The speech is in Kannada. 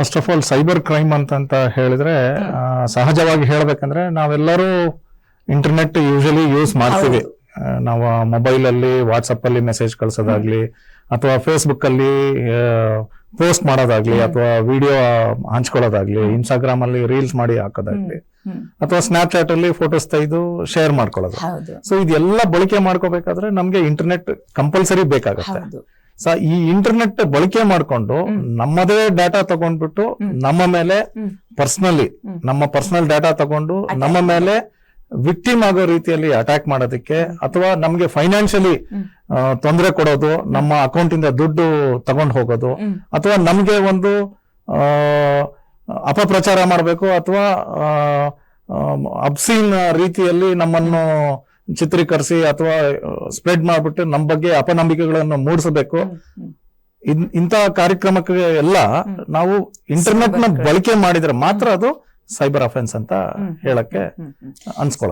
First of all cyber crime ಅಂತ ಹೇಳಿದ್ರೆ ಸಹಜವಾಗಿ ಹೇಳ್ಬೇಕಂದ್ರೆ ನಾವೆಲ್ಲರೂ ಇಂಟರ್ನೆಟ್ ಯೂಶಲಿ ಯೂಸ್ ಮಾಡ್ತೀವಿ. ನಾವು ಮೊಬೈಲ್ ಅಲ್ಲಿ ವಾಟ್ಸಪ್ ಅಲ್ಲಿ ಮೆಸೇಜ್ ಕಳ್ಸೋದಾಗ್ಲಿ ಅಥವಾ ಫೇಸ್ಬುಕ್ ಅಲ್ಲಿ ಪೋಸ್ಟ್ ಮಾಡೋದಾಗ್ಲಿ ಅಥವಾ ವಿಡಿಯೋ ಹಂಚ್ಕೊಳ್ಳೋದಾಗ್ಲಿ, ಇನ್ಸ್ಟಾಗ್ರಾಮ್ ಅಲ್ಲಿ ರೀಲ್ಸ್ ಮಾಡಿ ಹಾಕೋದಾಗ್ಲಿ ಅಥವಾ ಸ್ನ್ಯಾಪ್ ಚಾಟ್ ಅಲ್ಲಿ ಫೋಟೋಸ್ ತೆಗೆದು ಶೇರ್ ಮಾಡ್ಕೊಳ್ಳೋದು. ಸೊ ಇದೆಲ್ಲ ಬಳಕೆ ಮಾಡ್ಕೋಬೇಕಾದ್ರೆ ನಮ್ಗೆ ಇಂಟರ್ನೆಟ್ ಕಂಪಲ್ಸರಿ ಬೇಕಾಗುತ್ತೆ. ಸೊ ಈ ಇಂಟರ್ನೆಟ್ ಬಳಕೆ ಮಾಡ್ಕೊಂಡು ನಮ್ಮದೇ ಡಾಟಾ ತಗೊಂಡ್ಬಿಟ್ಟು ನಮ್ಮ ಮೇಲೆ ನಮ್ಮ ಪರ್ಸನಲ್ ಡಾಟಾ ತಗೊಂಡು ನಮ್ಮ ಮೇಲೆ ವಿಕ್ಟಿಮ್ ಆಗೋ ರೀತಿಯಲ್ಲಿ ಅಟ್ಯಾಕ್ ಮಾಡೋದಕ್ಕೆ ಅಥವಾ ನಮ್ಗೆ ಫೈನಾನ್ಷಿಯಲಿ ತೊಂದರೆ ಕೊಡೋದು, ನಮ್ಮ ಅಕೌಂಟ್ ಇಂದ ದುಡ್ಡು ತಗೊಂಡು ಹೋಗೋದು, ಅಥವಾ ನಮ್ಗೆ ಒಂದು ಅಪಪ್ರಚಾರ ಮಾಡಬೇಕು ಅಥವಾ ಅಬ್ಸೀನ್ ರೀತಿಯಲ್ಲಿ ನಮ್ಮನ್ನು ಚಿತ್ರೀಕರಿಸಿ ಅಥವಾ ಸ್ಪ್ರೆಡ್ ಮಾಡ್ಬಿಟ್ಟು ನಮ್ಮ ಬಗ್ಗೆ ಅಪನಂಬಿಕೆಗಳನ್ನು ಮೂಡಿಸಬೇಕು. ಇಂಥ ಕಾರ್ಯಕ್ರಮಕ್ಕೆ ಎಲ್ಲ ನಾವು ಇಂಟರ್ನೆಟ್ ನ ಬಳಕೆ ಮಾಡಿದ್ರೆ ಮಾತ್ರ ಅದು ಸೈಬರ್ ಅಫೆನ್ಸ್ ಅಂತ ಹೇಳಕ್ಕೆ ಅನ್ಸ್ಕೊಳ್ಳೋದು.